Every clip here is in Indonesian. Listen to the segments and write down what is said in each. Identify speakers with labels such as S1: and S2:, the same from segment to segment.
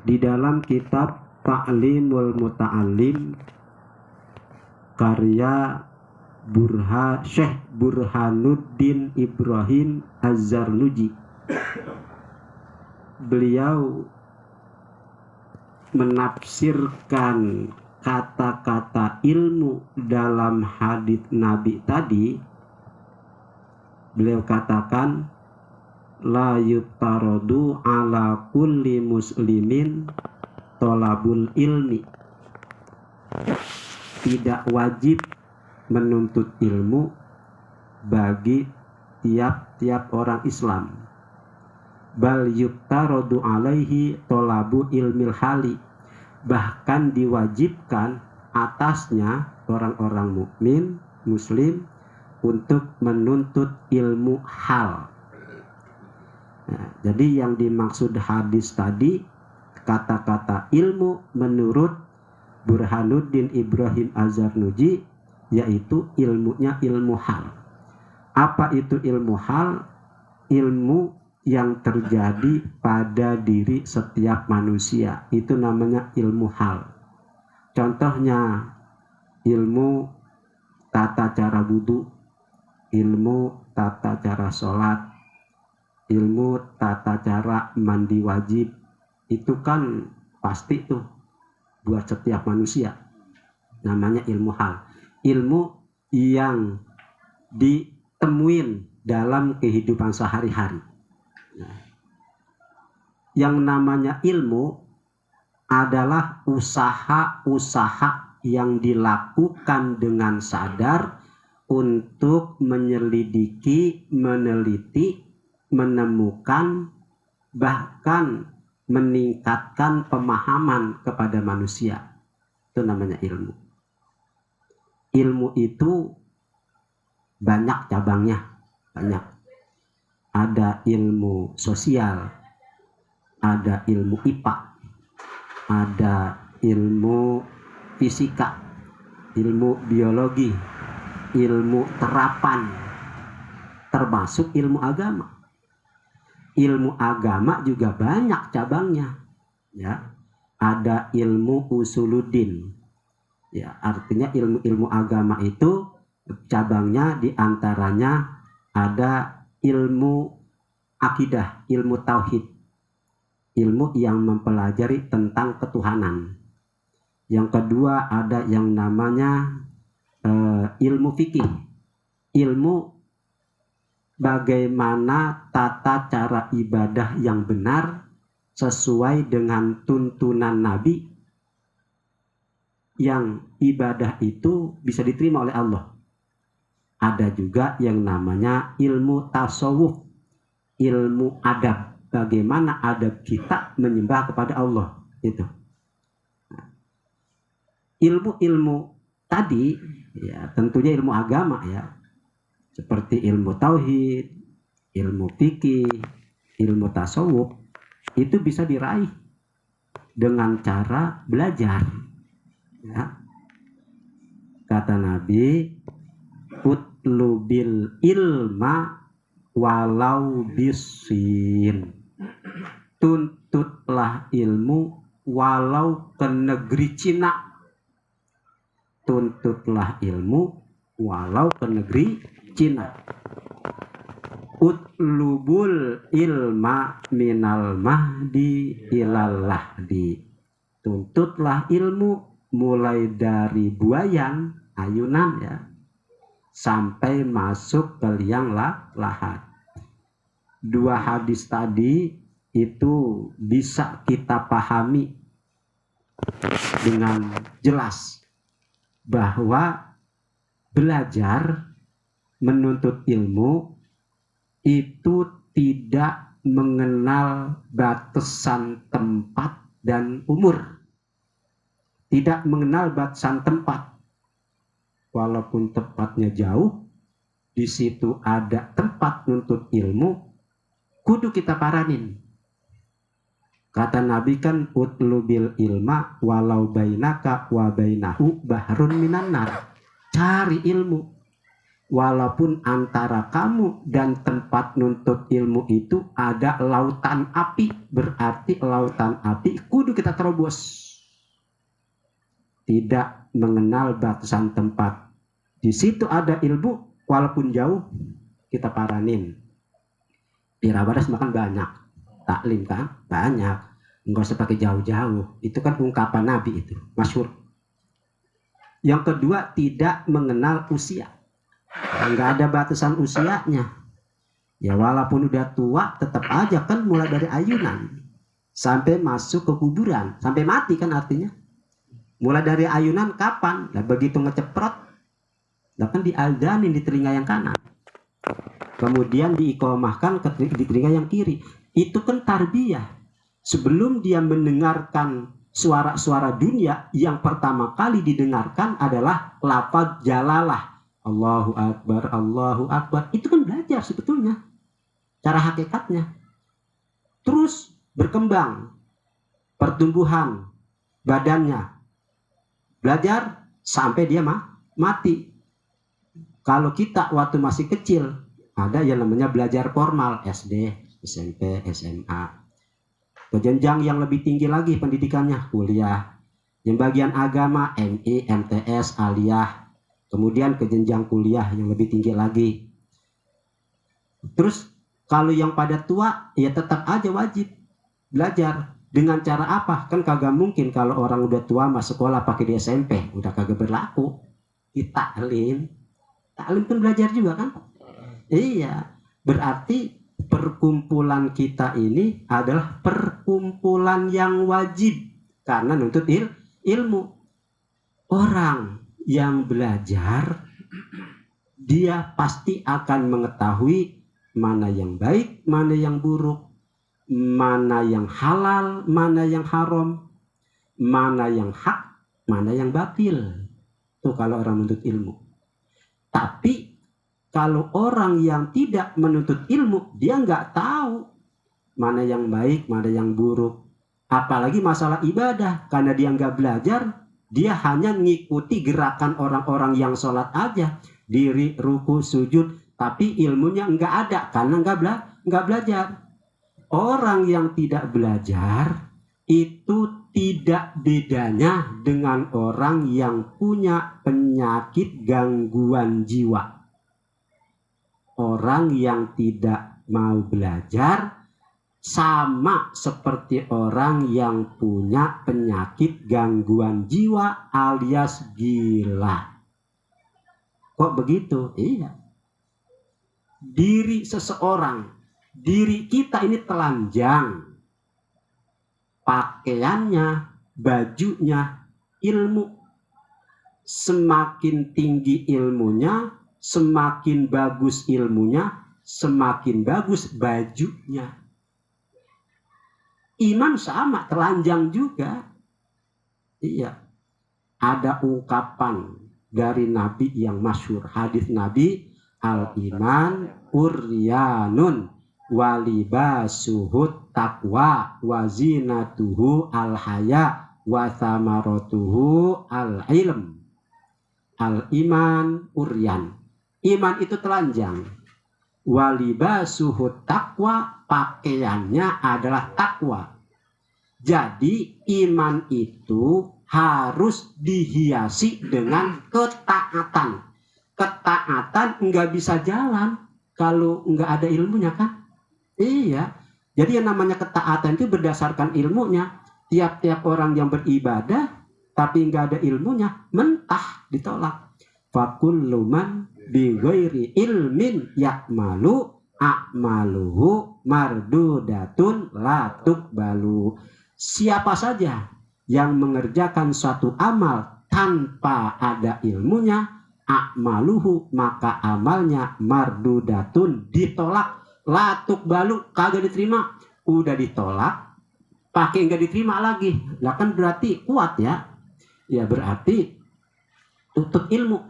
S1: Di dalam kitab Ta'limul Muta'allim karya Syekh Burhanuddin Ibrahim Az-Zarnuji, beliau menafsirkan kata-kata ilmu dalam hadits Nabi tadi. Beliau katakan, la yutaradu ala kulli muslimin tolabul ilmi. Tidak wajib menuntut ilmu bagi tiap-tiap orang Islam. Bal yutaradu alaihi tolabu ilmil hali. Bahkan diwajibkan atasnya orang-orang mukmin muslim untuk menuntut ilmu hal. Nah, jadi yang dimaksud hadis tadi, kata-kata ilmu menurut Burhanuddin Ibrahim Az-Zarnuji, yaitu ilmunya ilmu hal. Apa itu ilmu hal? Ilmu yang terjadi pada diri setiap manusia, itu namanya ilmu hal. Contohnya ilmu tata cara wudu, ilmu tata cara sholat, ilmu tata cara mandi wajib. Itu kan pasti tuh buat setiap manusia, namanya ilmu hal. Ilmu yang ditemuin dalam kehidupan sehari-hari. Nah, yang namanya ilmu adalah usaha-usaha yang dilakukan dengan sadar untuk menyelidiki, meneliti, menemukan, bahkan meningkatkan pemahaman kepada manusia. Itu namanya ilmu. Ilmu itu banyak cabangnya, banyak. Ada ilmu sosial, ada ilmu IPA, ada ilmu fisika, ilmu biologi, ilmu terapan, termasuk ilmu agama. Ilmu agama juga banyak cabangnya, ya. Ada ilmu usuluddin, ya, artinya ilmu-ilmu agama itu cabangnya diantaranya ada ilmu akidah, ilmu tauhid, ilmu yang mempelajari tentang ketuhanan. Yang kedua ada yang namanya ilmu fikih, ilmu bagaimana tata cara ibadah yang benar sesuai dengan tuntunan Nabi, yang ibadah itu bisa diterima oleh Allah. Ada juga yang namanya ilmu tasawuf, ilmu adab, bagaimana adab kita menyembah kepada Allah. Itu ilmu-ilmu tadi, ya, tentunya ilmu agama, ya, seperti ilmu tauhid, ilmu fikih, ilmu tasawuf, itu bisa diraih dengan cara belajar, ya. Kata Nabi, utlubil ilma walau bisin. Tuntutlah ilmu walau ke negeri Cina. Tuntutlah ilmu walau ke negeri Cina. Utlubul ilma minal mahdi ilal lahdi. Tuntutlah ilmu mulai dari buayan, ayunan, ya, sampai masuk ke liang lahat. Dua hadis tadi itu bisa kita pahami dengan jelas bahwa belajar menuntut ilmu itu tidak mengenal batasan tempat dan umur. Tidak mengenal batasan tempat. Walaupun tempatnya jauh, di situ ada tempat nuntut ilmu, kudu kita paranin. Kata Nabi kan, utlubil ilma walau bainaka wa bainahu bahrun minan nar. Cari ilmu walaupun antara kamu dan tempat nuntut ilmu itu ada lautan api, berarti lautan api kudu kita terobos. Tidak mengenal batasan tempat. Di situ ada ilmu, walaupun jauh kita paranin. Pirawadas makan banyak, taklim kan banyak, nggak usah pakai jauh-jauh. Itu kan ungkapan Nabi, itu masyhur. Yang kedua, tidak mengenal usia. Nggak ada batasan usianya. Ya walaupun udah tua, tetap aja kan mulai dari ayunan sampai masuk ke kuburan, sampai mati kan artinya. Mulai dari ayunan kapan? Nah, begitu ngeceprot, nah kan dialdanin di telinga yang kanan. Kemudian diikomahkan di telinga yang kiri. Itu kan tarbiyah. Sebelum dia mendengarkan suara-suara dunia, yang pertama kali didengarkan adalah lafaz jalalah. Allahu Akbar, Allahu Akbar. Itu kan belajar sebetulnya. Cara hakikatnya. Terus berkembang. Pertumbuhan badannya. Belajar sampai dia mati. Kalau kita waktu masih kecil, ada yang namanya belajar formal. SD, SMP, SMA. Ke jenjang yang lebih tinggi lagi pendidikannya, kuliah. Yang bagian agama, MI, MTS, aliyah. Kemudian ke jenjang kuliah yang lebih tinggi lagi. Terus kalau yang pada tua, ya tetap aja wajib belajar. Dengan cara apa? Kan kagak mungkin kalau orang udah tua masuk sekolah pakai di SMP. Udah kagak berlaku. Di taklim. Taklim kan belajar juga kan? Iya. Berarti perkumpulan kita ini adalah perkumpulan yang wajib. Karena nuntut ilmu. Orang yang belajar, dia pasti akan mengetahui mana yang baik, mana yang buruk, mana yang halal, mana yang haram, mana yang hak, mana yang batil. Itu kalau orang menuntut ilmu. Tapi kalau orang yang tidak menuntut ilmu, dia nggak tahu mana yang baik, mana yang buruk. Apalagi masalah ibadah, karena dia nggak belajar, dia hanya mengikuti gerakan orang-orang yang sholat aja, diri, ruku, sujud, tapi ilmunya nggak ada karena nggak belajar. Orang yang tidak belajar itu tidak bedanya dengan orang yang punya penyakit gangguan jiwa. Orang yang tidak mau belajar sama seperti orang yang punya penyakit gangguan jiwa alias gila. Kok begitu? Iya. Diri seseorang, diri kita ini telanjang. Pakaiannya, bajunya, ilmu. Semakin tinggi ilmunya, semakin bagus ilmunya, semakin bagus bajunya. Iman sama, telanjang juga. Iya. Ada ungkapan dari Nabi yang masyhur, hadis Nabi, al-iman uryanun walibasuhut taqwa wazinatuhu al-haya wa thamaratuhu al-ilm. Al-iman uryan. Iman itu telanjang. Walibasuhut taqwa, pakaiannya adalah takwa. Jadi iman itu harus dihiasi dengan ketaatan. Ketaatan nggak bisa jalan kalau nggak ada ilmunya kan? Iya. Jadi yang namanya ketaatan itu berdasarkan ilmunya. Tiap-tiap orang yang beribadah tapi nggak ada ilmunya, mentah ditolak. Fakullu man bighairi ilmin ya'malu a'maluhu mardudatun la tuqbalu. Siapa saja yang mengerjakan suatu amal tanpa ada ilmunya, a'maluhu, maka amalnya mardudatun, ditolak, la tuqbalu, kagak diterima. Udah ditolak, pakai nggak diterima lagi. Lah kan berarti kuat ya. Ya berarti tuntut ilmu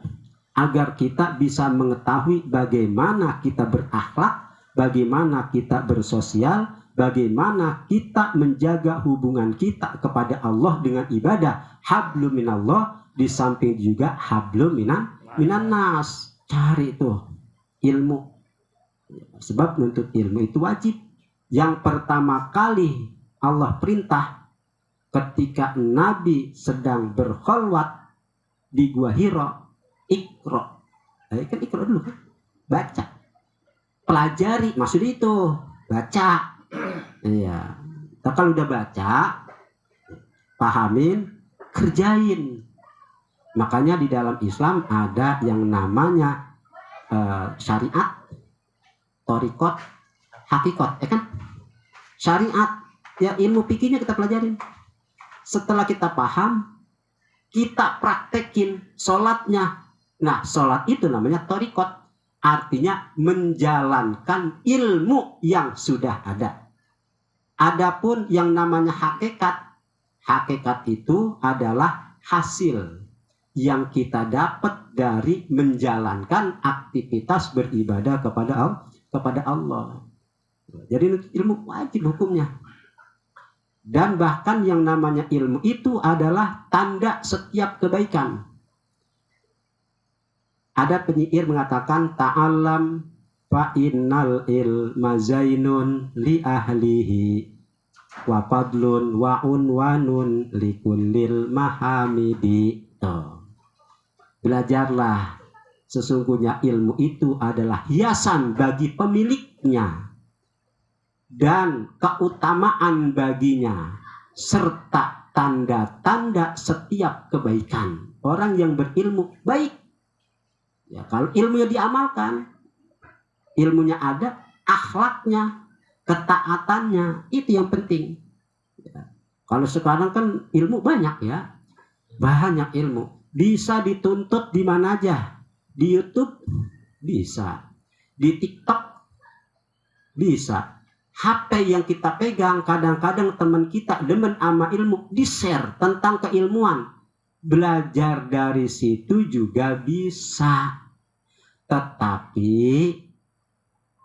S1: agar kita bisa mengetahui bagaimana kita berakhlak, bagaimana kita bersosial, bagaimana kita menjaga hubungan kita kepada Allah dengan ibadah. Hablum minallah, di samping juga hablum minan nas. cari tuh ilmu. Sebab nuntut ilmu itu wajib. Yang pertama kali Allah perintah ketika Nabi sedang berkholwat di Gua Hira, Iqra. Kan Iqra dulu kan? Baca. Pelajari, maksud itu baca. Iya. Kalau udah baca, pahamin, kerjain. Makanya di dalam Islam ada yang namanya syariat, thariqat, hakikat, ya kan? Syariat, ya ilmu fikihnya kita pelajarin. Setelah kita paham, kita praktekin sholatnya. Nah, sholat itu namanya thariqat, artinya menjalankan ilmu yang sudah ada. Adapun yang namanya hakikat, hakikat itu adalah hasil yang kita dapat dari menjalankan aktivitas beribadah kepada Allah. Jadi ilmu wajib hukumnya. Dan bahkan yang namanya ilmu itu adalah tanda setiap kebaikan. Ada penyair mengatakan ta'allam fa innal ilma zainun li ahlihi wa fadlun wa unwanun li kullil mahamidi. Belajarlah, sesungguhnya ilmu itu adalah hiasan bagi pemiliknya dan keutamaan baginya serta tanda-tanda setiap kebaikan. Orang yang berilmu baik. Ya, kalau ilmunya diamalkan, ilmunya ada, akhlaknya, ketaatannya, itu yang penting. Ya. Kalau sekarang kan ilmu banyak ya, banyak ilmu. Bisa dituntut di mana aja. Di YouTube bisa, di TikTok bisa. HP yang kita pegang, kadang-kadang teman kita demen sama ilmu, di-share tentang keilmuan. Belajar dari situ juga bisa. Tetapi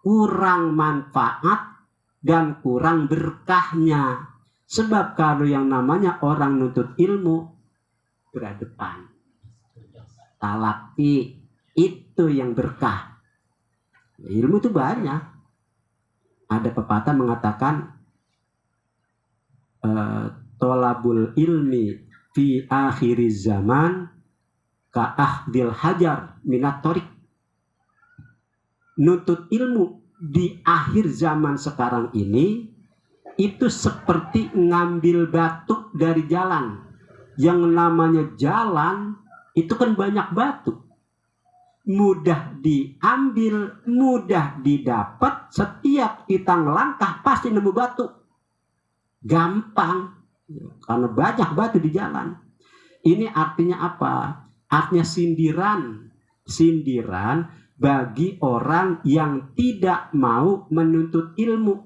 S1: kurang manfaat dan kurang berkahnya. Sebab kalau yang namanya orang nuntut ilmu berhadapan, talaki, itu yang berkah. Ilmu itu banyak. Ada pepatah mengatakan tolabul ilmi fi akhiriz zaman ka akhdil hajar minat torik. Nuntut ilmu di akhir zaman sekarang ini itu seperti ngambil batu dari jalan. Yang namanya jalan itu kan banyak batu. Mudah diambil, mudah didapat. Setiap kita ngelangkah pasti nemu batu. Gampang. Karena banyak batu di jalan. Ini artinya apa? Artinya sindiran. Sindiran bagi orang yang tidak mau menuntut ilmu.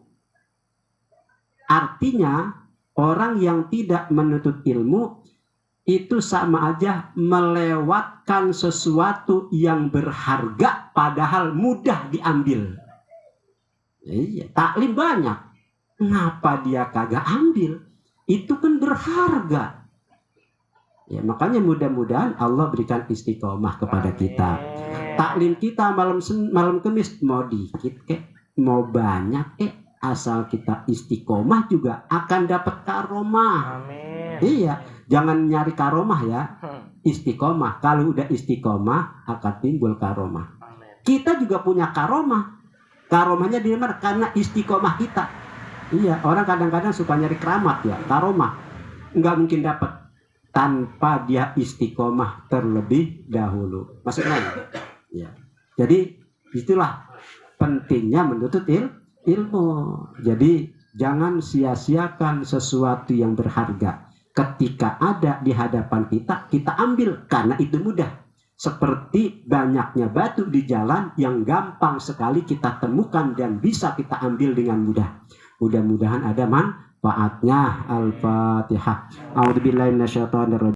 S1: Artinya orang yang tidak menuntut ilmu itu sama aja melewatkan sesuatu yang berharga padahal mudah diambil. Iya, taklim banyak. Ngapa dia kagak ambil? Itu kan berharga. Ya, makanya mudah-mudahan Allah berikan istiqomah kepada kita. Taklim kita malam Kamis mau dikit kek, mau banyak kek, asal kita istiqomah juga akan dapat karomah.
S2: Amin.
S1: Iya, jangan nyari karomah ya, istiqomah. Kalau udah istiqomah akan timbul karomah.
S2: Amin.
S1: Kita juga punya karomah. Karomahnya di mana? Karena istiqomah kita. Iya, orang kadang-kadang suka nyari keramat ya, karomah. Nggak mungkin dapat tanpa dia istiqomah terlebih dahulu. Maksudnya ya. Jadi itulah pentingnya menuntut ilmu. Jadi jangan sia-siakan sesuatu yang berharga. Ketika ada di hadapan kita, kita ambil karena itu mudah. Seperti banyaknya batu di jalan yang gampang sekali kita temukan dan bisa kita ambil dengan mudah. Mudah-mudahan ada manfaatnya. Al-Fatihah. A'udzubillahi minasyaitonir rajim.